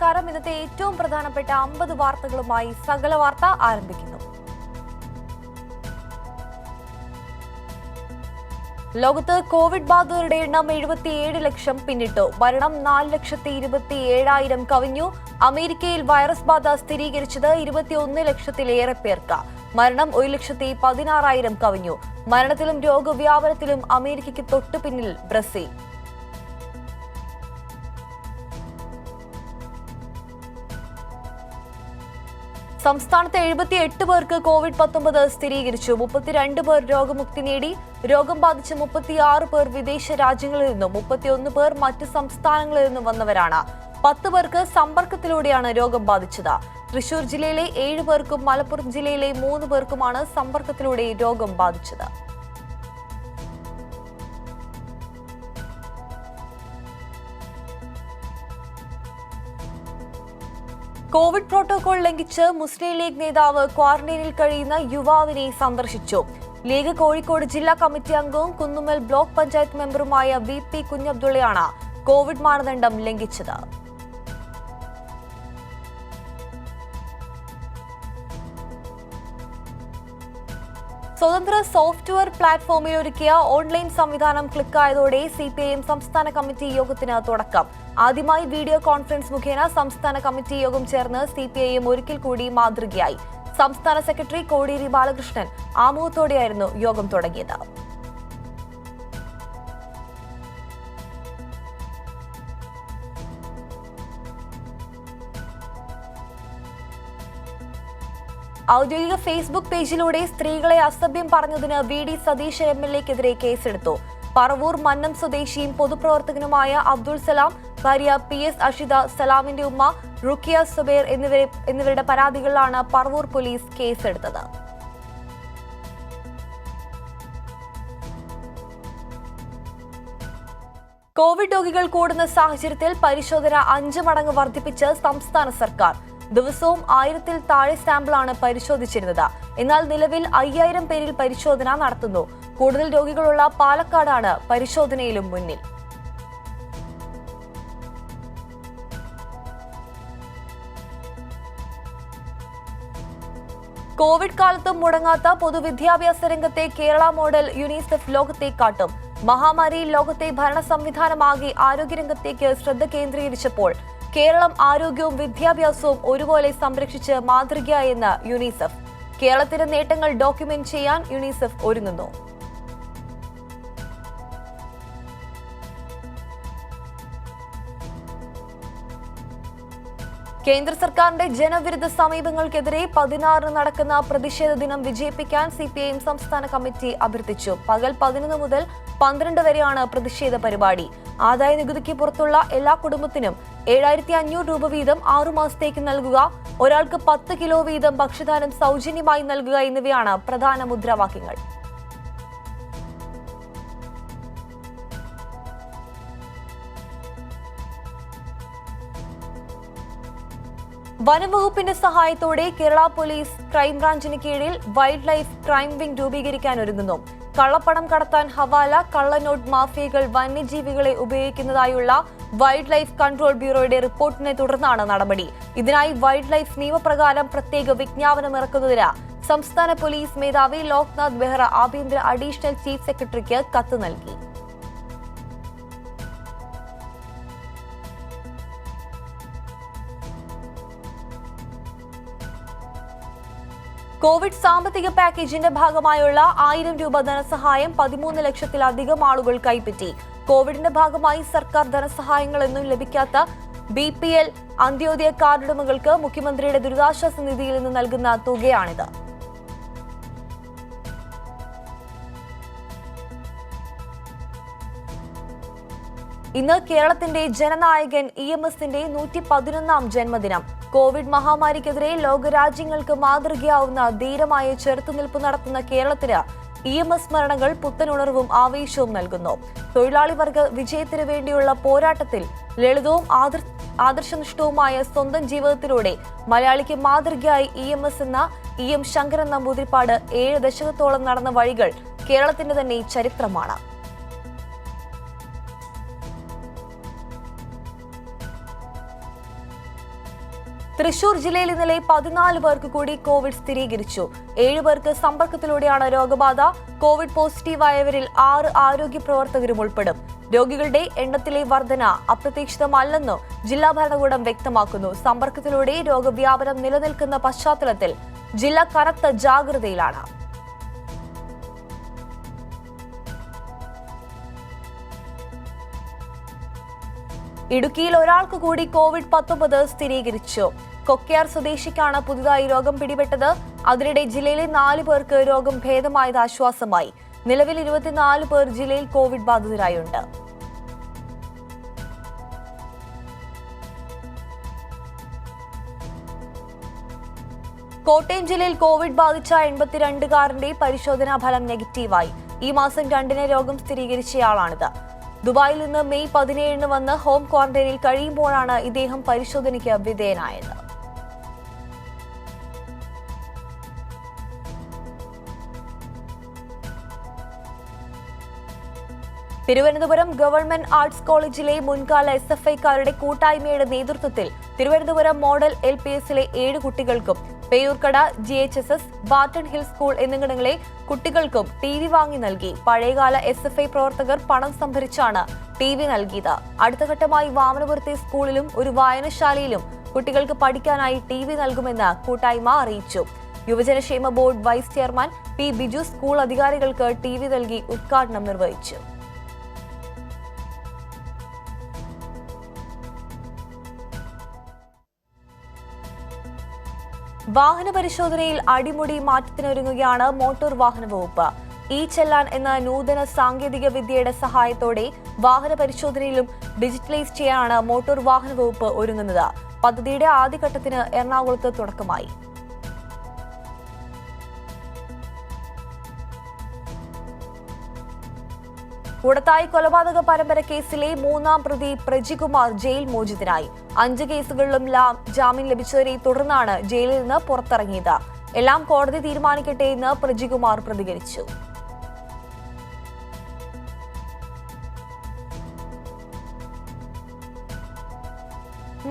നമസ്കാരം. ഇന്നത്തെ ഏറ്റവും പ്രധാനപ്പെട്ട 50 വാർത്തകളുമായി സകല വാർത്ത ആരംഭിക്കുന്നു. ലോകത്ത് കോവിഡ് ബാധിതരുടെ എണ്ണം 77 ലക്ഷം പിന്നിട്ടു. മരണം 4,27,000 കവിഞ്ഞു. അമേരിക്കയിൽ വൈറസ് ബാധ സ്ഥിരീകരിച്ചത് 21 ലക്ഷത്തിലേറെ പേർക്ക്. മരണം 1,16,000 കവിഞ്ഞു. മരണത്തിലും രോഗവ്യാപനത്തിലും അമേരിക്കയ്ക്ക് തൊട്ടു പിന്നിൽ ബ്രസീൽ. സംസ്ഥാനത്ത് 78 പേർക്ക് കോവിഡ്-19 സ്ഥിരീകരിച്ചു. 32 പേർ രോഗമുക്തി നേടി. രോഗം ബാധിച്ച 36 പേർ വിദേശ രാജ്യങ്ങളിൽ നിന്നും 31 പേർ മറ്റ് സംസ്ഥാനങ്ങളിൽ നിന്നും വന്നവരാണ്. 10 പേർക്ക് സമ്പർക്കത്തിലൂടെയാണ് രോഗം ബാധിച്ചത്. തൃശൂർ ജില്ലയിലെ 7 പേർക്കും മലപ്പുറം ജില്ലയിലെ 3 പേർക്കുമാണ് സമ്പർക്കത്തിലൂടെ രോഗം ബാധിച്ചത്. കോവിഡ് പ്രോട്ടോകോൾ ലംഘിച്ച് മുസ്ലിം ലീഗ് നേതാവ് ക്വാറന്റൈനിൽ കഴിയുന്ന യുവാവിനെ സന്ദർശിച്ചു. ലീഗ് കോഴിക്കോട് ജില്ലാ കമ്മിറ്റി അംഗവും കുന്നുമ്മൽ ബ്ലോക്ക് പഞ്ചായത്ത് മെമ്പറുമായ VP കുഞ്ഞബ്ദുള്ളയാണ് കോവിഡ് മാനദണ്ഡം ലംഘിച്ചത്. സ്വതന്ത്ര സോഫ്റ്റ്വെയർ പ്ലാറ്റ്ഫോമിൽ ഒരുക്കിയ ഓൺലൈൻ സംവിധാനം ക്ലിക്കായതോടെ CPIM സംസ്ഥാന കമ്മിറ്റി യോഗത്തിന് തുടക്കം. ആദ്യമായി വീഡിയോ കോൺഫറൻസ് മുഖേന സംസ്ഥാന കമ്മിറ്റി യോഗം ചേർന്ന് CPIM ഒരിക്കൽ കൂടി മാതൃകയായി. സംസ്ഥാന സെക്രട്ടറി കോടിയേരി ബാലകൃഷ്ണൻ ആമുഖത്തോടെയായിരുന്നു യോഗം തുടങ്ങിയത്. ഔദ്യോഗിക ഫേസ്ബുക്ക് പേജിലൂടെ സ്ത്രീകളെ അസഭ്യം പറഞ്ഞതിന് VD സതീശൻ MLA-ക്കെതിരെ കേസെടുത്തു. പറവൂർ മന്നം സ്വദേശിയും പൊതുപ്രവർത്തകനുമായ അബ്ദുൾ സലാം, ഭാര്യ PS അഷിത, സലാമിന്റെ ഉമ്മ റുക്കിയ സുബൈർ എന്നിവരുടെ പരാതികളിലാണ് പറവൂർ പോലീസ് കേസെടുത്തത്. കോവിഡ് രോഗികൾ കൂടുന്ന സാഹചര്യത്തിൽ പരിശോധന 5 മടങ്ങ് വർദ്ധിപ്പിച്ച് സംസ്ഥാന സർക്കാർ. ദിവസവും 1000-ൽ താഴെ സാമ്പിളാണ് പരിശോധിച്ചിരുന്നത്. എന്നാൽ നിലവിൽ 5000 പേരിൽ പരിശോധന നടത്തുന്നു. കൂടുതൽ രോഗികളുള്ള പാലക്കാടാണ് പരിശോധനയിലും മുന്നിൽ. കോവിഡ് കാലത്തും മുടങ്ങാത്ത പൊതുവിദ്യാഭ്യാസ രംഗത്തെ കേരള മോഡൽ യുനിസെഫ് ലോകത്തെ കാട്ടും. മഹാമാരിയിൽ ലോകത്തെ ഭരണ സംവിധാനമാകെ ആരോഗ്യരംഗത്തേക്ക് ശ്രദ്ധ കേന്ദ്രീകരിച്ചപ്പോൾ കേരളം ആരോഗ്യവും വിദ്യാഭ്യാസവും ഒരുപോലെ സംരക്ഷിച്ച് മാതൃകയായെന്ന് യുനിസെഫ്. കേരളത്തിന്റെ നേട്ടങ്ങൾ ഡോക്യുമെന്റ് ചെയ്യാൻ യുനിസെഫ് ഒരുങ്ങുന്നു. കേന്ദ്ര സർക്കാരിന്റെ ജനവിരുദ്ധ സമീപനങ്ങൾക്കെതിരെ 16 നടക്കുന്ന പ്രതിഷേധ ദിനം വിജയിപ്പിക്കാൻ CPIM സംസ്ഥാന കമ്മിറ്റി അഭ്യർത്ഥിച്ചു. പകൽ 11 മുതൽ 12 വരെയാണ് പ്രതിഷേധ പരിപാടി. ആദായ നികുതിക്ക് പുറത്തുള്ള എല്ലാ കുടുംബത്തിനും 7500 രൂപ വീതം 6 മാസത്തേക്ക് നൽകുക, ഒരാൾക്ക് 10 കിലോ വീതം ഭക്ഷ്യധാന്യം സൗജന്യമായി നൽകുക എന്നിവയാണ് പ്രധാന മുദ്രാവാക്യങ്ങൾ. വനംവകുപ്പിന്റെ സഹായത്തോടെ കേരള പോലീസ് ക്രൈംബ്രാഞ്ചിന് കീഴിൽ വൈൽഡ് ലൈഫ് ക്രൈം വിംഗ് രൂപീകരിക്കാൻ ഒരുങ്ങുന്നു. കള്ളപ്പണം കടത്താൻ ഹവാല, കള്ളനോട്ട് മാഫിയകൾ വന്യജീവികളെ ഉപയോഗിക്കുന്നതായുള്ള വൈൽഡ് ലൈഫ് കൺട്രോൾ ബ്യൂറോയുടെ റിപ്പോർട്ടിനെ തുടർന്നാണ് നടപടി. ഇതിനായി വൈൽഡ് ലൈഫ് നിയമപ്രകാരം പ്രത്യേക വിജ്ഞാപനം ഇറക്കുന്നതിന് സംസ്ഥാന പോലീസ് മേധാവി ലോക്നാഥ് ബെഹ്റ ആഭ്യന്തര അഡീഷണൽ ചീഫ് സെക്രട്ടറിക്ക് കത്ത് നൽകി. കോവിഡ് സാമ്പത്തിക പാക്കേജിന്റെ ഭാഗമായുള്ള 1000 രൂപ ധനസഹായം 13 ലക്ഷത്തിലധികം ആളുകൾ കൈപ്പറ്റി. കോവിഡിന്റെ ഭാഗമായി സർക്കാർ ധനസഹായങ്ങളൊന്നും ലഭിക്കാത്ത BPL അന്ത്യോദയ കാർഡുടമകൾക്ക് മുഖ്യമന്ത്രിയുടെ ദുരിതാശ്വാസ നിധിയിൽ നിന്ന് നൽകുന്ന തുകയാണിത്. ഇന്ന് കേരളത്തിന്റെ ജനനായകൻ EMSന്റെ 111ാം ജന്മദിനം. കോവിഡ് മഹാമാരിക്കെതിരെ ലോകരാജ്യങ്ങൾക്ക് മാതൃകയാവുന്ന ധീരമായ ചെറുത്തുനിൽപ്പ് നടത്തുന്ന കേരളത്തിന് EMS മരണങ്ങൾ പുത്തനുണർവും ആവേശവും നൽകുന്നു. തൊഴിലാളി വർഗ വിജയത്തിനു വേണ്ടിയുള്ള പോരാട്ടത്തിൽ ലളിതവും ആദർശനിഷ്ഠവുമായ സ്വന്തം ജീവിതത്തിലൂടെ മലയാളിക്ക് മാതൃകയായി EMS എന്ന EM ശങ്കരൻ നമ്പൂതിരിപ്പാട് 7 ദശകത്തോളം നടന്ന വഴികൾ കേരളത്തിന്റെ തന്നെ ചരിത്രമാണ്. തൃശൂർ ജില്ലയിൽ ഇന്നലെ 14 പേർക്ക് കൂടി കോവിഡ് സ്ഥിരീകരിച്ചു. 7 പേർക്ക് സമ്പർക്കത്തിലൂടെയാണ് രോഗബാധ. കോവിഡ് പോസിറ്റീവായവരിൽ 6 ആരോഗ്യ പ്രവർത്തകരും ഉൾപ്പെടും. രോഗികളുടെ എണ്ണത്തിലെ വർധന അപ്രതീക്ഷിതമല്ലെന്ന് ജില്ലാ ഭരണകൂടം വ്യക്തമാക്കുന്നു. സമ്പർക്കത്തിലൂടെ രോഗവ്യാപനം നിലനിൽക്കുന്ന പശ്ചാത്തലത്തിൽ ജില്ല കനത്ത ജാഗ്രതയിലാണ്. ഇടുക്കിയിൽ ഒരാൾക്ക് കൂടി COVID-19 സ്ഥിരീകരിച്ചു. കൊക്കയാർ സ്വദേശിക്കാണ് പുതുതായി രോഗം പിടിപെട്ടത്. അതിനിടെ ജില്ലയിലെ 4 പേർക്ക് രോഗം ഭേദമായത് ആശ്വാസമായി. നിലവിൽ 24 പേർ ജില്ലയിൽ കോവിഡ് ബാധിതരായുണ്ട്. കോട്ടയം ജില്ലയിൽ കോവിഡ് ബാധിച്ച 82കാരന്റെ പരിശോധനാ ഫലം നെഗറ്റീവായി. ഈ മാസം 2-ന് രോഗം സ്ഥിരീകരിച്ചയാളാണിത്. ദുബായിൽ നിന്ന് മെയ് 17-ന് വന്ന് ഹോം ക്വാറന്റൈനിൽ കഴിയുമ്പോഴാണ് ഇദ്ദേഹം പരിശോധനയ്ക്ക് വിധേയനായത്. തിരുവനന്തപുരം ഗവൺമെന്റ് ആർട്സ് കോളേജിലെ മുൻകാല SFIക്കാരുടെ കൂട്ടായ്മയുടെ നേതൃത്വത്തിൽ തിരുവനന്തപുരം മോഡൽ LPSലെ 7 കുട്ടികൾക്കും പേയൂർക്കട GHSS, ബാർട്ടൺ ഹിൽ സ്കൂൾ എന്നിവിടങ്ങളിലെ കുട്ടികൾക്കും TV വാങ്ങി നൽകി. പഴയകാല SFI പ്രവർത്തകർ പണം സംഭരിച്ചാണ് TV നൽകിയത്. അടുത്ത ഘട്ടമായി വാമനപുരത്തെ സ്കൂളിലും ഒരു വായനശാലയിലും കുട്ടികൾക്ക് പഠിക്കാനായി TV നൽകുമെന്ന് കൂട്ടായ്മ അറിയിച്ചു. യുവജനക്ഷേമ board vice chairman P. Biju school അധികാരികൾക്ക് TV നൽകി ഉദ്ഘാടനം നിർവഹിച്ചു. വാഹന പരിശോധനയിൽ അടിമുടി മാറ്റത്തിനൊരുങ്ങുകയാണ് മോട്ടോർ വാഹന വകുപ്പ്. ചെല്ലാൻ എന്ന നൂതന സാങ്കേതിക വിദ്യയുടെ സഹായത്തോടെ വാഹന പരിശോധനയിലും ഡിജിറ്റലൈസ് ചെയ്യാനാണ് മോട്ടോർ വാഹന വകുപ്പ് ഒരുങ്ങുന്നത്. പദ്ധതിയുടെ ആദ്യഘട്ടത്തിന് എറണാകുളത്ത് തുടക്കമായി. കൂടത്തായി കൊലപാതക പരമ്പര കേസിലെ 3ാം പ്രതി പ്രജികുമാർ ജയിൽ മോചിതനായി. 5 കേസുകളിലും ജാമ്യം ലഭിച്ചതിനെ തുടർന്നാണ് ജയിലിൽ നിന്ന് പുറത്തിറങ്ങിയത്. എല്ലാം കോടതി തീരുമാനിക്കട്ടെ എന്ന് പ്രജികുമാർ പ്രതികരിച്ചു.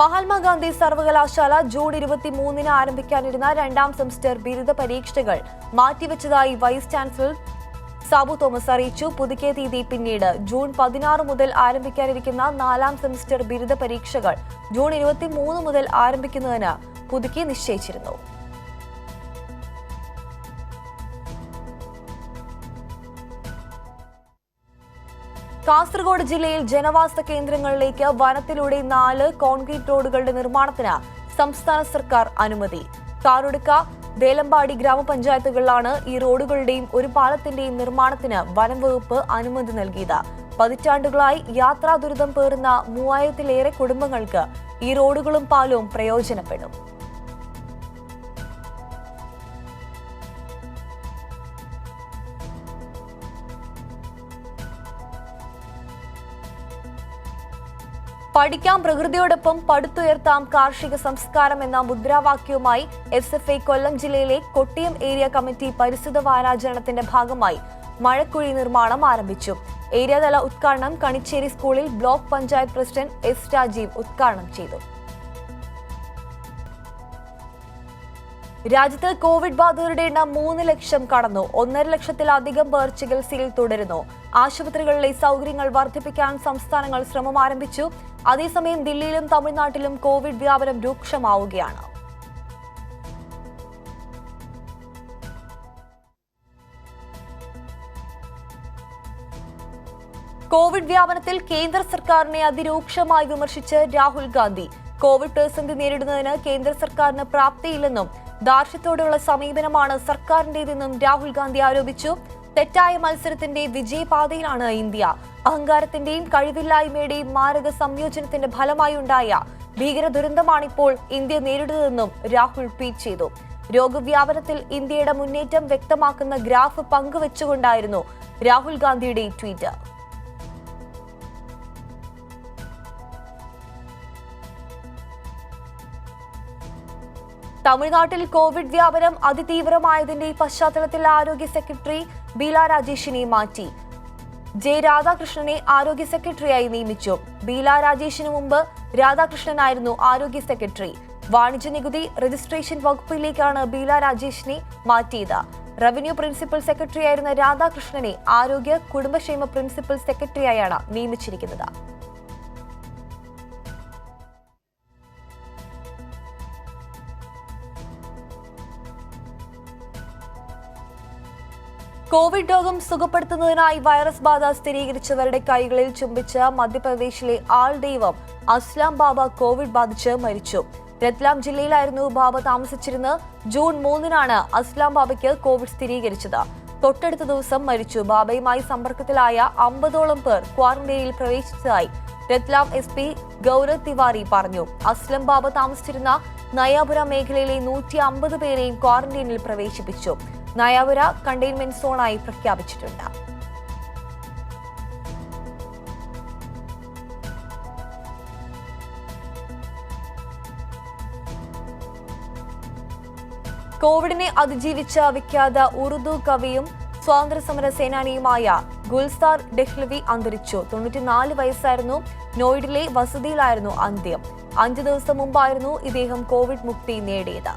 മഹാത്മാഗാന്ധി സർവകലാശാല ജൂൺ 23-ന് ആരംഭിക്കാനിരുന്ന 2ാം സെമസ്റ്റർ ബിരുദ പരീക്ഷകൾ മാറ്റിവെച്ചതായി വൈസ് ചാൻസലർ സാബു തോമസ് അറിയിച്ചു. പുതുക്കിയ തീയതി പിന്നീട്. ജൂൺ 16 മുതൽ ആരംഭിക്കാനിരിക്കുന്ന 4ാം സെമസ്റ്റർ ബിരുദ പരീക്ഷകൾ ജൂൺ 23 മുതൽ ആരംഭിക്കുന്നതിന് പുതുക്കി നിശ്ചയിച്ചിരുന്നു. കാസർഗോഡ് ജില്ലയിൽ ജനവാസ കേന്ദ്രങ്ങളിലേക്ക് വനത്തിലൂടെ 4 കോൺക്രീറ്റ് റോഡുകളുടെ നിർമ്മാണത്തിന് സംസ്ഥാന സർക്കാർ അനുമതി. കാറുടുക്ക, ദേലമ്പാടി ഗ്രാമപഞ്ചായത്തുകളിലാണ് ഈ റോഡുകളുടെയും ഒരു പാലത്തിന്റെയും നിർമ്മാണത്തിന് വനം വകുപ്പ് അനുമതി നൽകിയത്. പതിറ്റാണ്ടുകളായി യാത്രാ ദുരിതം പേറുന്ന 3000-ലേറെ കുടുംബങ്ങൾക്ക് ഈ റോഡുകളും പാലവും പ്രയോജനപ്പെടും. പഠിക്കാം പ്രകൃതിയോടൊപ്പം പടുത്തുയർത്താം കാർഷിക സംസ്കാരം എന്ന മുദ്രാവാക്യവുമായി SFI കൊല്ലം ജില്ലയിലെ കൊട്ടിയം ഏരിയ കമ്മിറ്റി പരിസ്ഥിതി വാരാചരണത്തിന്റെ ഭാഗമായി മഴക്കുഴി നിർമ്മാണം ആരംഭിച്ചു. ഏരിയതല ഉദ്ഘാടനം കണിച്ചേരി സ്കൂളിൽ block panchayat president S. Rajeev ഉദ്ഘാടനം ചെയ്തു. രാജ്യത്ത് കോവിഡ് ബാധിതരുടെ എണ്ണം 3 ലക്ഷം കടന്നു. 1.5 ലക്ഷത്തിലധികം പേർ ചികിത്സയിൽ തുടരുന്നു. ആശുപത്രികളിലെ സൗകര്യങ്ങൾ വർദ്ധിപ്പിക്കാൻ സംസ്ഥാനങ്ങൾ ശ്രമം ആരംഭിച്ചു. അതേസമയം ദില്ലിയിലും തമിഴ്നാട്ടിലും കോവിഡ് വ്യാപനം രൂക്ഷമാവുകയാണ്. കോവിഡ് വ്യാപനത്തിൽ കേന്ദ്ര സർക്കാരിനെ അതിരൂക്ഷമായി വിമർശിച്ച് രാഹുൽ ഗാന്ധി. കോവിഡ് പ്രതിസന്ധി നേരിടുന്നതിന് കേന്ദ്ര സർക്കാരിന് പ്രാപ്തിയില്ലെന്നും ദാർഷ്ട്യത്തോടെയുള്ള സമീപനമാണ് സർക്കാരിന്റേതെന്നും രാഹുൽ ഗാന്ധി ആരോപിച്ചു. തെറ്റായ മത്സരത്തിന്റെ വിജയപാതയിലാണ് ഇന്ത്യ. അഹങ്കാരത്തിന്റെയും കഴിവില്ലായ്മയുടെയും മാരക സംയോജനത്തിന്റെ ഫലമായി ഉണ്ടായ ഭീകര ദുരന്തമാണിപ്പോൾ ഇന്ത്യ നേരിടുന്നതെന്നും രാഹുൽ ട്വീറ്റ് ചെയ്തു. രോഗവ്യാപനത്തിൽ ഇന്ത്യയുടെ മുന്നേറ്റം വ്യക്തമാക്കുന്ന ഗ്രാഫ് പങ്കുവച്ചുകൊണ്ടായിരുന്നു രാഹുൽ ഗാന്ധിയുടെ ട്വീറ്റ്. തമിഴ്നാട്ടിൽ കോവിഡ് വ്യാപനം അതിതീവ്രമായതിന്റെ പശ്ചാത്തലത്തിൽ ആരോഗ്യ സെക്രട്ടറി ബീല രാജേഷിനെ മാറ്റി. ജെ. രാധാകൃഷ്ണനെ ആരോഗ്യ സെക്രട്ടറിയായി നിയമിച്ചു. ബീല രാജേഷിന് മുമ്പ് രാധാകൃഷ്ണനായിരുന്നു ആരോഗ്യ സെക്രട്ടറി. വാണിജ്യ നികുതി രജിസ്ട്രേഷൻ വകുപ്പിലേക്കാണ് ബീല രാജേഷിനെ മാറ്റിയത്. റവന്യൂ പ്രിൻസിപ്പൽ സെക്രട്ടറിയായിരുന്ന രാധാകൃഷ്ണനെ ആരോഗ്യ കുടുംബക്ഷേമ പ്രിൻസിപ്പൽ സെക്രട്ടറിയായാണ് നിയമിച്ചിരിക്കുന്നത്. കോവിഡ് രോഗം സുഖപ്പെടുത്തുന്നതിനായി വൈറസ് ബാധ സ്ഥിരീകരിച്ചവരുടെ കൈകളിൽ ചുംബിച്ച മധ്യപ്രദേശിലെ ആൾ ദൈവം അസ്ലാം ബാബ കോവിഡ് ബാധിച്ച് മരിച്ചു. രത്ലാം ജില്ലയിലായിരുന്നു ബാബ താമസിച്ചിരുന്നത്. ജൂൺ 3-നാണ് അസ്ലാം ബാബയ്ക്ക് കോവിഡ് സ്ഥിരീകരിച്ചത്. തൊട്ടടുത്ത ദിവസം മരിച്ചു. ബാബയുമായി സമ്പർക്കത്തിലായ 50ഓളം പേർ ക്വാറന്റൈനിൽ പ്രവേശിച്ചതായി രത്ലാം SP ഗൗരവ് തിവാരി പറഞ്ഞു. അസ്ലം ബാബ താമസിച്ചിരുന്ന നയാപുര മേഖലയിലെ 150 പേരെയും ക്വാറന്റൈനിൽ പ്രവേശിപ്പിച്ചു. നയാപുര കണ്ടെയ്ൻമെന്റ് സോണായി പ്രഖ്യാപിച്ചിട്ടുണ്ട്. കോവിഡിനെ അതിജീവിച്ച വിഖ്യാത ഉറുദു കവിയും സ്വാതന്ത്ര്യസമര സേനാനിയുമായ ഗുൽസാർ ഡെഹ്ലവി അന്തരിച്ചു. 94 വയസ്സായിരുന്നു. നോയിഡിലെ വസതിയിലായിരുന്നു അന്ത്യം. 5 ദിവസം മുമ്പായിരുന്നു ഇദ്ദേഹം കോവിഡ് മുക്തി നേടിയത്.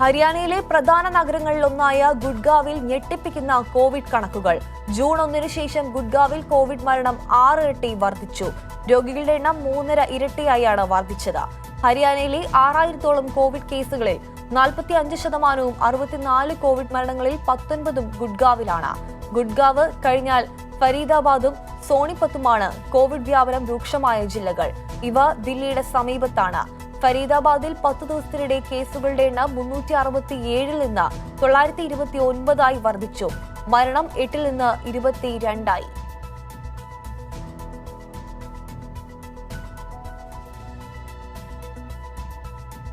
ഹരിയാനയിലെ പ്രധാന നഗരങ്ങളിലൊന്നായ ഗുഡ്ഗാവിൽ ഞെട്ടിപ്പിക്കുന്ന കോവിഡ് കണക്കുകൾ. ജൂൺ 1-ന് ശേഷം ഗുഡ്ഗാവിൽ കോവിഡ് മരണം 6 ഇരട്ടി വർദ്ധിച്ചു. രോഗികളുടെ എണ്ണം 3.5 ഇരട്ടിയായാണ് വർദ്ധിച്ചത്. ഹരിയാനയിലെ 6000-ഓളം കോവിഡ് കേസുകളിൽ 45%, 64 കോവിഡ് മരണങ്ങളിൽ 19 ഗുഡ്ഗാവിലാണ്. ഗുഡ്ഗാവ് കഴിഞ്ഞാൽ ഫരീദാബാദും സോണിപത്തുമാണ് കോവിഡ് വ്യാപനം രൂക്ഷമായ ജില്ലകൾ. ഇവ ദില്ലിയുടെ സമീപത്താണ്. ഫരീദാബാദിൽ 10 ദിവസത്തിനിടെ കേസുകളുടെ എണ്ണം 367-ൽ നിന്ന് 929 വർദ്ധിച്ചു. മരണം 8-ൽ നിന്ന് 22.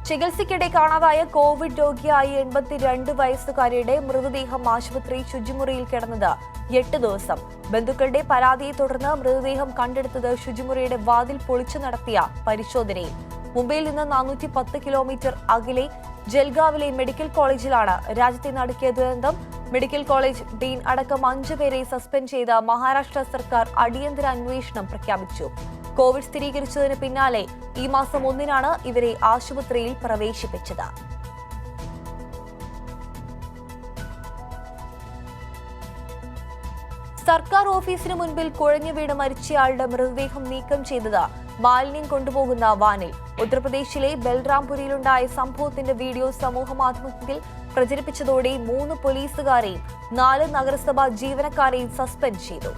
ചികിത്സയ്ക്കിടെ കാണാതായ കോവിഡ് രോഗിയായ 82 വയസ്സുകാരിയുടെ മൃതദേഹം ആശുപത്രി ശുചിമുറിയിൽ കിടന്നത് 8 ദിവസം. ബന്ധുക്കളുടെ പരാതിയെ തുടർന്ന് മൃതദേഹം കണ്ടെടുത്തത് ശുചിമുറിയുടെ വാതിൽ പൊളിച്ചു നടത്തിയ പരിശോധനയിൽ. മുംബൈയിൽ നിന്ന് 410 കിലോമീറ്റർ അകലെ ജൽഗാവിലെ മെഡിക്കൽ കോളേജിലാണ് രാജ്യത്തെ നടുക്കിയ ദുരന്തം. മെഡിക്കൽ കോളേജ് ഡീൻ അടക്കം 5 പേരെ സസ്പെൻഡ് ചെയ്ത മഹാരാഷ്ട്ര സർക്കാർ അടിയന്തര അന്വേഷണം പ്രഖ്യാപിച്ചു. കോവിഡ് സ്ഥിരീകരിച്ചതിന് പിന്നാലെ ഈ മാസം 1-നാണ് ഇവരെ ആശുപത്രിയിൽ പ്രവേശിപ്പിച്ചത്. സർക്കാർ ഓഫീസിന് മുൻപിൽ കുഴഞ്ഞു വീണ് മരിച്ചയാളുടെ മൃതദേഹം നീക്കം ചെയ്തത് മാലിന്യം കൊണ്ടുപോകുന്ന വാനിൽ. ഉത്തർപ്രദേശിലെ ബൽറാംപുരിയിലുണ്ടായ സംഭവത്തിന്റെ വീഡിയോ സമൂഹമാധ്യമത്തിൽ പ്രചരിപ്പിച്ചതോടെ 3 പോലീസുകാരെയും 4 നഗരസഭാ ജീവനക്കാരെയും സസ്പെൻഡ് ചെയ്തു.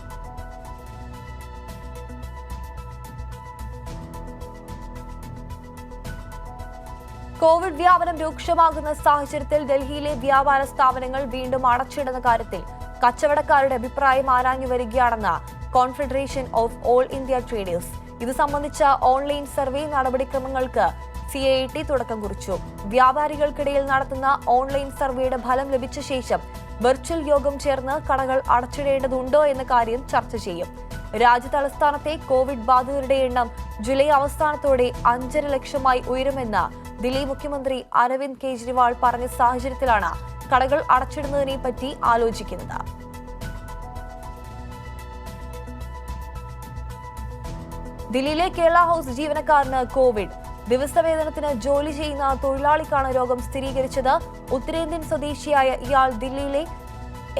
കോവിഡ് വ്യാപനം രൂക്ഷമാകുന്ന സാഹചര്യത്തിൽ ഡൽഹിയിലെ വ്യാപാര സ്ഥാപനങ്ങൾ വീണ്ടും അടച്ചിടുന്ന കാര്യത്തിൽ കച്ചവടക്കാരുടെ അഭിപ്രായം ആരാഞ്ഞു വരികയാണെന്ന് confederation of all India traders. ഇത് സംബന്ധിച്ച ഓൺലൈൻ സർവേ നടപടിക്രമങ്ങൾക്ക് CIT തുടക്കം കുറിച്ചു. വ്യാപാരികൾക്കിടയിൽ നടത്തുന്ന ഓൺലൈൻ സർവേയുടെ ഫലം ലഭിച്ച ശേഷം വെർച്വൽ യോഗം ചേർന്ന് കടകൾ അടച്ചിടേണ്ടതുണ്ടോ എന്ന കാര്യം ചർച്ച ചെയ്യും. രാജ്യതലസ്ഥാനത്തെ കോവിഡ് ബാധിതരുടെ എണ്ണം ജൂലൈ അവസാനത്തോടെ 5.5 ലക്ഷമായി ഉയരുമെന്ന് ദില്ലി മുഖ്യമന്ത്രി അരവിന്ദ് കെജ്രിവാൾ പറഞ്ഞ സാഹചര്യത്തിലാണ് കടകൾ അടച്ചിടുന്നതിനെ പറ്റി ആലോചിക്കുന്നത്. ദില്ലിയിലെ കേരള ഹൌസ് ജീവനക്കാരന് കോവിഡ്. ദിവസവേതനത്തിന് ജോലി ചെയ്യുന്ന തൊഴിലാളിക്കാണ് രോഗം സ്ഥിരീകരിച്ചത്. ഉത്തരേന്ത്യൻ സ്വദേശിയായ ഇയാൾ ദില്ലിയിലെ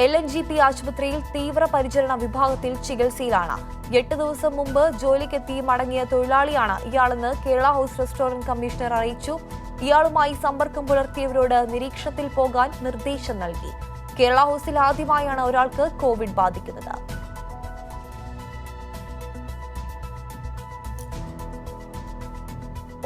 LNGP ആശുപത്രിയിൽ തീവ്രപരിചരണ വിഭാഗത്തിൽ ചികിത്സയിലാണ്. 8 ദിവസം മുമ്പ് ജോലിക്കെത്തി മടങ്ങിയ തൊഴിലാളിയാണ് ഇയാളെന്ന് കേരള ഹൌസ് റെസ്റ്റോറന്റ് കമ്മീഷണർ അറിയിച്ചു. ഇയാളുമായി സമ്പർക്കം പുലർത്തിയവരോട് നിരീക്ഷണത്തിൽ പോകാൻ നിർദ്ദേശം നൽകി. കേരള ഹൌസിൽ ആദ്യമായാണ് ഒരാൾക്ക് കോവിഡ് ബാധിക്കുന്നത്.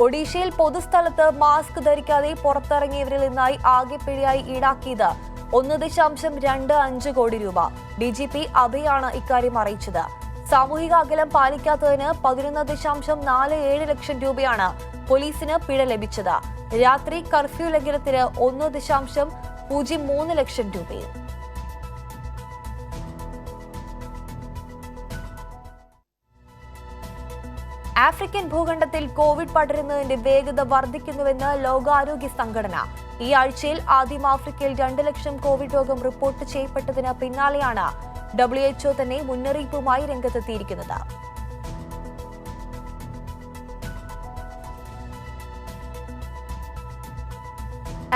ഒഡീഷയിൽ പൊതുസ്ഥലത്ത് മാസ്ക് ധരിക്കാതെ പുറത്തിറങ്ങിയവരിൽ നിന്നായി ആകെ പിഴയായി ഈടാക്കിയത് 1.25 കോടി രൂപ. DGP അഭയാണ് ഇക്കാര്യം അറിയിച്ചത്. സാമൂഹിക അകലം പാലിക്കാത്തതിന് 11.47 ലക്ഷം രൂപയാണ് പോലീസിന് പിഴ ലഭിച്ചത്. രാത്രി കർഫ്യൂ ലംഘനത്തിന് 1.03 ലക്ഷം രൂപയും. ആഫ്രിക്കൻ ഭൂഖണ്ഡത്തിൽ കോവിഡ് പടരുന്നതിന്റെ വേഗത വർദ്ധിക്കുന്നുവെന്ന് ലോകാരോഗ്യ സംഘടന. ഈ ആഴ്ചയിൽ ആദ്യം ആഫ്രിക്കയിൽ 2 ലക്ഷം കോവിഡ് രോഗം റിപ്പോർട്ട് ചെയ്യപ്പെട്ടതിന് പിന്നാലെയാണ് WHO തന്നെ മുന്നറിയിപ്പുമായി രംഗത്തെത്തിയിരിക്കുന്നത്.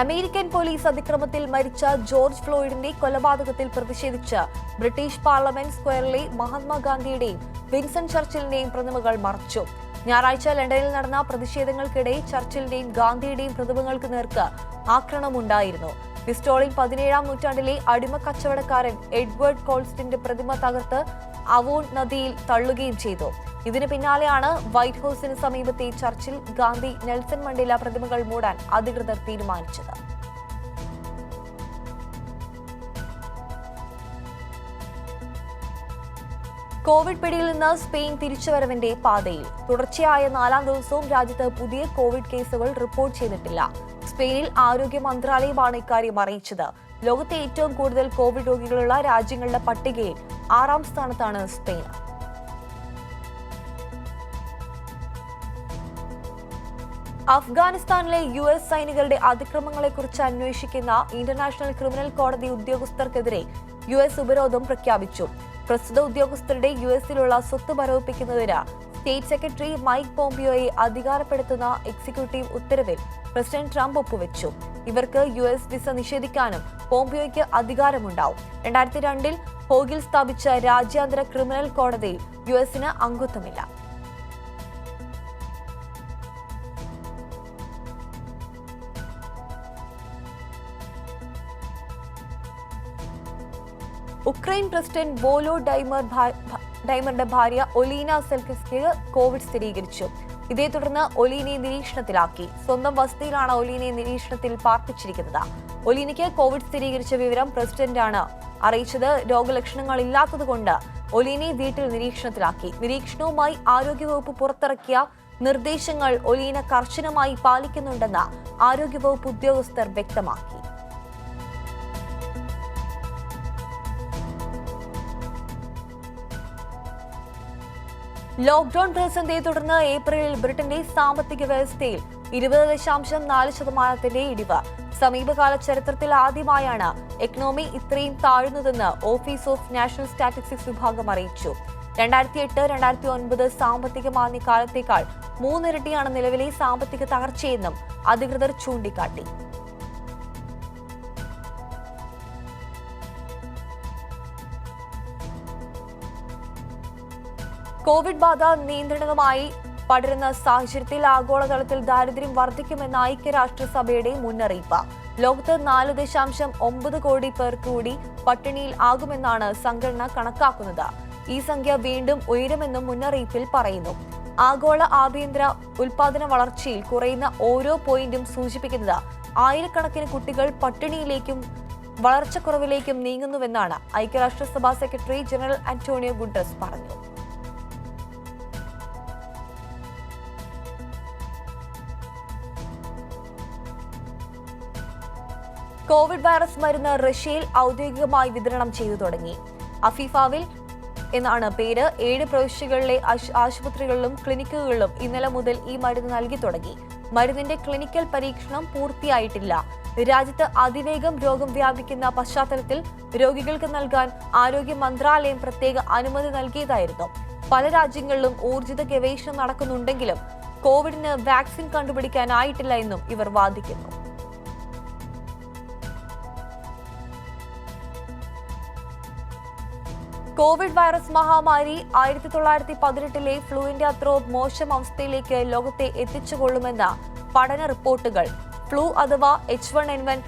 അമേരിക്കൻ പോലീസ് അതിക്രമത്തിൽ മരിച്ച ജോർജ് ഫ്ലോയിഡിന്റെ കൊലപാതകത്തിൽ പ്രതിഷേധിച്ച് ബ്രിട്ടീഷ് പാർലമെന്റ് സ്ക്വയറിലെ മഹാത്മാഗാന്ധിയുടെയും വിൻസൻ ചർച്ചിലിന്റെയും പ്രതിമകൾ മറച്ചു. ഞായറാഴ്ച ലണ്ടനിൽ നടന്ന പ്രതിഷേധങ്ങൾക്കിടെ ചർച്ചിലിന്റെയും ഗാന്ധിയുടെയും പ്രതിമകൾക്ക് നേർക്ക് ആക്രമണമുണ്ടായിരുന്നു. ബ്രിസ്റ്റോളിൽ 17-ാം നൂറ്റാണ്ടിലെ അടിമ കച്ചവടക്കാരൻ എഡ്വേർഡ് കോൾസ്റ്റിന്റെ പ്രതിമ തകർത്ത് അവോൺ നദിയിൽ തള്ളുകയും ചെയ്തു. ഇതിന് പിന്നാലെയാണ് വൈറ്റ് ഹൌസിന് സമീപത്തെ ചർച്ചിൽ ഗാന്ധി, നെൽസൺ മണ്ടേല പ്രതിമകൾ മൂടാൻ അധികൃതർ തീരുമാനിച്ചത്. കോവിഡ് പിടിയിൽ നിന്ന് സ്പെയിൻ തിരിച്ചുവരവിന്റെ പാതയിൽ. തുടർച്ചയായ 4-ാം ദിവസവും രാജ്യത്ത് പുതിയ കോവിഡ് കേസുകൾ റിപ്പോർട്ട് ചെയ്തിട്ടില്ല. സ്പെയിനിൽ ആരോഗ്യ മന്ത്രാലയമാണ് ഇക്കാര്യം അറിയിച്ചത്. ലോകത്തെ ഏറ്റവും കൂടുതൽ കോവിഡ് രോഗികളുള്ള രാജ്യങ്ങളുടെ പട്ടികയിൽ 6-ാം സ്ഥാനത്താണ് സ്പെയിൻ. അഫ്ഗാനിസ്ഥാനിലെ US സൈനികരുടെ അതിക്രമങ്ങളെക്കുറിച്ച് അന്വേഷിക്കുന്ന ഇന്റർനാഷണൽ ക്രിമിനൽ കോടതി ഉദ്യോഗസ്ഥർക്കെതിരെ US ഉപരോധം പ്രഖ്യാപിച്ചു. പ്രസ്തുത ഉദ്യോഗസ്ഥരുടെ US-ലുള്ള സ്വത്ത് മരവിപ്പിക്കുന്നതിന് സ്റ്റേറ്റ് സെക്രട്ടറി മൈക്ക് പോംപിയോയെ അധികാരപ്പെടുത്തുന്ന എക്സിക്യൂട്ടീവ് ഉത്തരവിൽ പ്രസിഡന്റ് ട്രംപ് ഒപ്പുവെച്ചു. ഇവർക്ക് US വിസ നിഷേധിക്കാനും പോംപിയോയ്ക്ക് അധികാരമുണ്ടാവും. 2002-ൽ ഹോഗിൽ സ്ഥാപിച്ച രാജ്യാന്തര ക്രിമിനൽ കോടതിയിൽ US-ന് അംഗത്വമില്ല. ഉക്രൈൻ പ്രസിഡന്റ് വോലോ ഡൈമറിന്റെ ഭാര്യ ഒലീന സെൽക്കിസ്ക്ക് കോവിഡ് സ്ഥിരീകരിച്ചു. ഇതേ തുടർന്ന് ഒലീനയെ നിരീക്ഷണത്തിലാക്കി. സ്വന്തം വസതിയിലാണ് ഒലീനയെ നിരീക്ഷണത്തിൽ പാർപ്പിച്ചിരിക്കുന്നത്. ഒലീനയ്ക്ക് കോവിഡ് സ്ഥിരീകരിച്ച വിവരം പ്രസിഡന്റാണ് അറിയിച്ചത്. രോഗലക്ഷണങ്ങളില്ലാത്തതുകൊണ്ട് ഒലീനയെ വീട്ടിൽ നിരീക്ഷണത്തിലാക്കി. നിരീക്ഷണവുമായി ആരോഗ്യവകുപ്പ് പുറത്തിറക്കിയ നിർദ്ദേശങ്ങൾ ഒലീന കർശനമായി പാലിക്കുന്നുണ്ടെന്ന് ആരോഗ്യവകുപ്പ് ഉദ്യോഗസ്ഥർ വ്യക്തമാക്കി. ലോക്ഡൌൺ പ്രതിസന്ധിയെ തുടർന്ന് ഏപ്രിലിൽ ബ്രിട്ടന്റെ സാമ്പത്തിക വ്യവസ്ഥയിൽ 20.4% ഇടിവ്. സമീപകാല ചരിത്രത്തിൽ ആദ്യമായാണ് എക്കണോമി ഇത്രയും താഴ്ന്നതെന്ന് ഓഫീസ് ഓഫ് നാഷണൽ സ്റ്റാറ്റിസ്റ്റിക്സ് വിഭാഗം അറിയിച്ചു. 2008-2009 സാമ്പത്തിക മാന്ദ്യകാലത്തേക്കാൾ 3 ഇരട്ടിയാണ് നിലവിലെ സാമ്പത്തിക തകർച്ചയെന്നും അധികൃതർ ചൂണ്ടിക്കാട്ടി. കോവിഡ് ബാധ നിയന്ത്രണവുമായി പടരുന്ന സാഹചര്യത്തിൽ ആഗോളതലത്തിൽ ദാരിദ്ര്യം വർദ്ധിക്കുമെന്ന ഐക്യരാഷ്ട്രസഭയുടെ മുന്നറിയിപ്പ്. ലോകത്ത് 4.9 കോടി പേർ കൂടി പട്ടിണിയിൽ ആകുമെന്നാണ് സംഘടന കണക്കാക്കുന്നത്. ഈ സംഖ്യ വീണ്ടും ഉയരുമെന്നും മുന്നറിയിപ്പിൽ പറയുന്നു. ആഗോള ആഭ്യന്തര ഉൽപാദന വളർച്ചയിൽ കുറയുന്ന ഓരോ പോയിന്റും സൂചിപ്പിക്കുന്നത് ആയിരക്കണക്കിന് കുട്ടികൾ പട്ടിണിയിലേക്കും വളർച്ചക്കുറവിലേക്കും നീങ്ങുന്നുവെന്നാണ് ഐക്യരാഷ്ട്രസഭാ സെക്രട്ടറി ജനറൽ ആന്റോണിയോ ഗുട്ടറസ് പറഞ്ഞു. കോവിഡ് വൈറസ് മരുന്ന് റഷ്യയിൽ ഔദ്യോഗികമായി വിതരണം ചെയ്തു തുടങ്ങി. അഫീഫാവിൽ എന്നാണ് പേര്. 7 പ്രവിശ്യകളിലെ ആശുപത്രികളിലും ക്ലിനിക്കുകളിലും ഇന്നലെ മുതൽ ഈ മരുന്ന് നൽകി തുടങ്ങി. മരുന്നിന്റെ ക്ലിനിക്കൽ പരീക്ഷണം പൂർത്തിയായിട്ടില്ല. രാജ്യത്ത് അതിവേഗം രോഗം വ്യാപിക്കുന്ന പശ്ചാത്തലത്തിൽ രോഗികൾക്ക് നൽകാൻ ആരോഗ്യ മന്ത്രാലയം പ്രത്യേക അനുമതി നൽകിയതായിരുന്നു. പല രാജ്യങ്ങളിലും ഊർജിത ഗവേഷണം നടക്കുന്നുണ്ടെങ്കിലും കോവിഡിന് വാക്സിൻ കണ്ടുപിടിക്കാനായിട്ടില്ല എന്നും ഇവർ വാദിക്കുന്നു. കോവിഡ് വൈറസ് മഹാമാരി 1918-ലെ ഫ്ലൂവിന്റെ അത്ര മോശം അവസ്ഥയിലേക്ക് ലോകത്തെ എത്തിച്ചുകൊള്ളുമെന്ന പഠന റിപ്പോർട്ടുകൾ. ഫ്ലൂ അഥവാ H1N1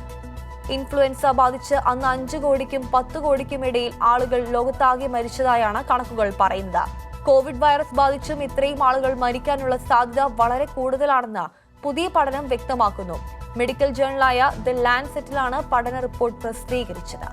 ഇൻഫ്ലുവൻസ ബാധിച്ച് അന്ന് 5 കോടിക്കും 10 കോടിക്കും ഇടയിൽ ആളുകൾ ലോകത്താകെ മരിച്ചതായാണ് കണക്കുകൾ പറയുന്നത്. കോവിഡ് വൈറസ് ബാധിച്ചും ഇത്രയും ആളുകൾ മരിക്കാനുള്ള സാധ്യത വളരെ കൂടുതലാണെന്ന് പുതിയ പഠനം വ്യക്തമാക്കുന്നു. മെഡിക്കൽ ജേർണലായ ദ ലാൻസെറ്റിലാണ് പഠന റിപ്പോർട്ട് പ്രസിദ്ധീകരിച്ചത്.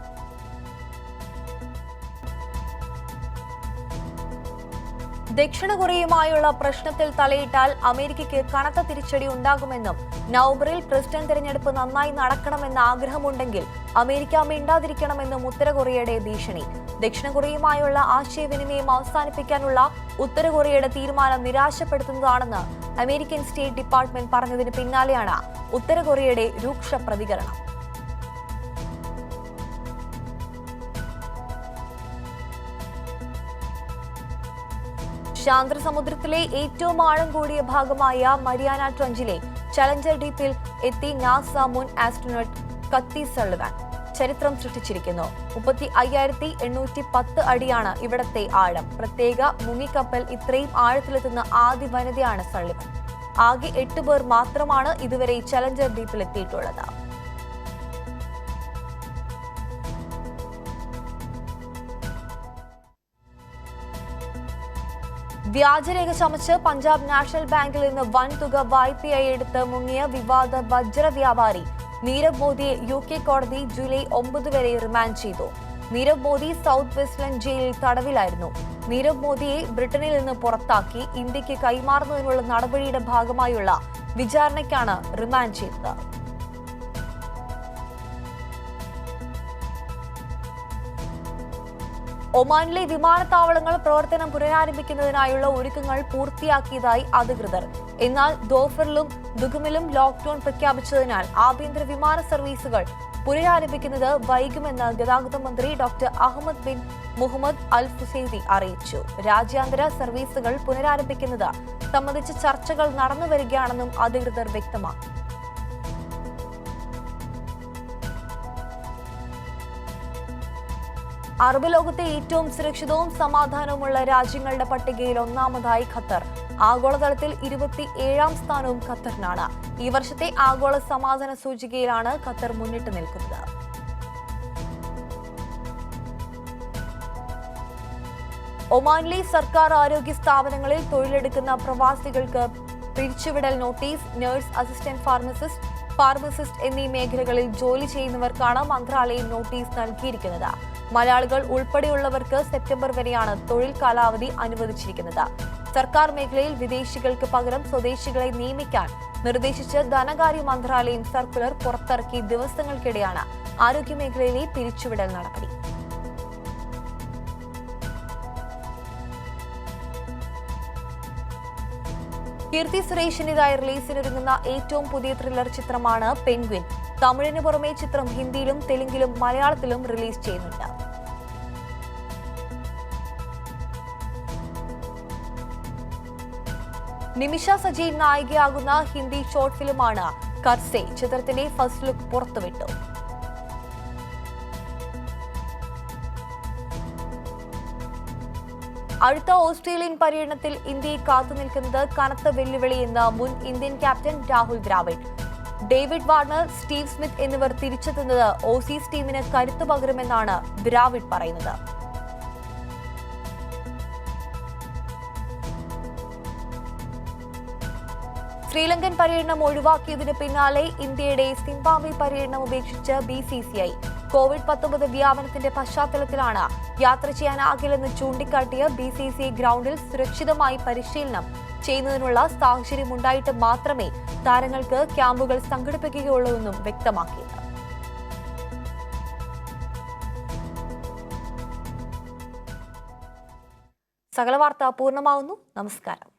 ദക്ഷിണ കൊറിയയുമായുള്ള പ്രശ്നത്തിൽ തലയിട്ടാൽ അമേരിക്കയ്ക്ക് കനത്ത തിരിച്ചടി ഉണ്ടാകുമെന്നും നവംബറിൽ പ്രസിഡന്റ് തെരഞ്ഞെടുപ്പ് നന്നായി നടക്കണമെന്ന ആഗ്രഹമുണ്ടെങ്കിൽ അമേരിക്ക മിണ്ടാതിരിക്കണമെന്നും ഉത്തര കൊറിയയുടെ ഭീഷണി. ദക്ഷിണ കൊറിയയുമായുള്ള ആശയവിനിമയം അവസാനിപ്പിക്കാനുള്ള ഉത്തര കൊറിയയുടെ തീരുമാനം നിരാശപ്പെടുത്തുന്നതാണെന്ന് അമേരിക്കൻ സ്റ്റേറ്റ് ഡിപ്പാർട്ട്മെന്റ് പറഞ്ഞതിന് പിന്നാലെയാണ് ഉത്തര കൊറിയയുടെ രൂക്ഷ പ്രതികരണം. ശാന്തസമുദ്രത്തിലെ ഏറ്റവും ആഴം കൂടിയ ഭാഗമായ മരിയാന ട്രഞ്ചിലെ ചലഞ്ചർ ഡീപ്പിൽ എത്തി നാസ മുൻ ആസ്ട്രോനോട്ട് കത്തി സള്ളിവാൻ ചരിത്രം സൃഷ്ടിച്ചിരിക്കുന്നു. 35,810 അടിയാണ് ഇവിടത്തെ ആഴം. പ്രത്യേക മുങ്ങിക്കപ്പൽ ഇത്രയും ആഴത്തിലെത്തുന്ന ആദ്യ വനിതയാണ് സള്ളിവൻ. ആകെ 8 പേർ മാത്രമാണ് ഇതുവരെ ചലഞ്ചർ ഡീപ്പിൽ എത്തിയിട്ടുള്ളത്. വ്യാജരേഖ ചമച്ച് പഞ്ചാബ് നാഷണൽ ബാങ്കിൽ നിന്ന് വൻതുക വായ്പയായി എടുത്ത് മുങ്ങിയ വിവാദ വജ്ര വ്യാപാരി നീരവ് മോദിയെ UK കോടതി ജൂലൈ 9 വരെ റിമാൻഡ് ചെയ്തു. നീരവ് മോദി സൗത്ത് വെസ്റ്റ്ലൻഡ് ജയിലിൽ തടവിലായിരുന്നു. നീരവ് മോദിയെ ബ്രിട്ടനിൽ നിന്ന് പുറത്താക്കി ഇന്ത്യക്ക് കൈമാറുന്നതിനുള്ള നടപടിയുടെ ഭാഗമായുള്ള വിചാരണയ്ക്കാണ് റിമാൻഡ് ചെയ്തത്. ഒമാനിലെ വിമാനത്താവളങ്ങൾ പ്രവർത്തനം പുനരാരംഭിക്കുന്നതിനായുള്ള ഒരുക്കങ്ങൾ പൂർത്തിയാക്കിയതായി അധികൃതർ. എന്നാൽ ദോഫറിലും ദുഗമിലും ലോക്ക്ഡൌൺ പ്രഖ്യാപിച്ചതിനാൽ ആഭ്യന്തര വിമാന സർവീസുകൾ പുനരാരംഭിക്കുന്നത് വൈകുമെന്ന് ഗതാഗത മന്ത്രി ഡോക്ടർ അഹമ്മദ് ബിൻ മുഹമ്മദ് അൽ ഫുസൈദി അറിയിച്ചു. രാജ്യാന്തര സർവീസുകൾ പുനരാരംഭിക്കുന്നത് സംബന്ധിച്ച് ചർച്ചകൾ നടന്നുവരികയാണെന്നും അധികൃതർ വ്യക്തമാക്കി. അറബ് ലോകത്തെ ഏറ്റവും സുരക്ഷിതവും സമാധാനവുമുള്ള രാജ്യങ്ങളുടെ പട്ടികയിൽ ഒന്നാമതായി ഖത്തർ. ആഗോളതലത്തിൽ 27ാം സ്ഥാനവും ഖത്തറിനാണ്. ഈ വർഷത്തെ ആഗോള സമാധാന സൂചികയിലാണ് ഖത്തർ മുന്നിട്ട് നിൽക്കുന്നത്. ഒമാനിലെ സർക്കാർ ആരോഗ്യ സ്ഥാപനങ്ങളിൽ തൊഴിലെടുക്കുന്ന പ്രവാസികൾക്ക് പിരിച്ചുവിടൽ നോട്ടീസ്. നഴ്സ്, അസിസ്റ്റന്റ് ഫാർമസിസ്റ്റ് എന്നീ മേഖലകളിൽ ജോലി ചെയ്യുന്നവർക്കാണ് മന്ത്രാലയം നോട്ടീസ് നൽകിയിരിക്കുന്നത്. മലയാളികൾ ഉൾപ്പെടെയുള്ളവർക്ക് സെപ്റ്റംബർ വരെയാണ് തൊഴിൽ കാലാവധി അനുവദിച്ചിരിക്കുന്നത്. സർക്കാർ മേഖലയിൽ വിദേശികൾക്ക് പകരം സ്വദേശികളെ നിയമിക്കാൻ നിർദ്ദേശിച്ച് ധനകാര്യ മന്ത്രാലയം സർക്കുലർ പുറത്തിറക്കി ദിവസങ്ങൾക്കിടെയാണ് ആരോഗ്യമേഖലയിലെ പിരിച്ചുവിടൽ നടപടി. കീർത്തി സുരേഷിന്റേതായി റിലീസിനൊരുങ്ങുന്ന ഏറ്റവും പുതിയ ത്രില്ലർ ചിത്രമാണ് പെൻഗ്വിൻ. തമിഴിന് പുറമെ ചിത്രം ഹിന്ദിയിലും തെലുങ്കിലും മലയാളത്തിലും റിലീസ് ചെയ്യുന്നുണ്ട്. നിമിഷ സജീൻ നായികയാകുന്ന ഹിന്ദി ഷോർട്ട് ഫിലിമാണ് കർസെ. ചിത്രത്തിന്റെ ഫസ്റ്റ് ലുക്ക് പുറത്തുവിട്ടു. അടുത്ത ഓസ്ട്രേലിയൻ പര്യടനത്തിൽ ഇന്ത്യയെ കാത്തുനിൽക്കുന്നത് കനത്ത വെല്ലുവിളിയെന്ന് മുൻ Indian captain Rahul Dravid. David Warner, Steve Smith എന്നിവർ തിരിച്ചെത്തുന്നത് ഓസീസ് ടീമിന് കരുത്തു പകരുമെന്നാണ് ദ്രാവിഡ് പറയുന്നത്. ശ്രീലങ്കൻ പര്യടനം ഒഴിവാക്കിയതിന് പിന്നാലെ ഇന്ത്യയുടെ സിംബാബ്വെ പര്യടനം ഉപേക്ഷിച്ച് BCCI. COVID-19 വ്യാപനത്തിന്റെ പശ്ചാത്തലത്തിലാണ് യാത്ര ചെയ്യാനാകില്ലെന്ന് ചൂണ്ടിക്കാട്ടിയ BCCI ഗ്രൗണ്ടിൽ സുരക്ഷിതമായി പരിശീലനം ചെയ്യുന്നതിനുള്ള സാഹചര്യമുണ്ടായിട്ട് മാത്രമേ താരങ്ങൾക്ക് ക്യാമ്പുകൾ സംഘടിപ്പിക്കുകയുള്ളൂവെന്നും വ്യക്തമാക്കി. സകല വാർത്ത പൂർണ്ണമാകുന്നു. നമസ്കാരം.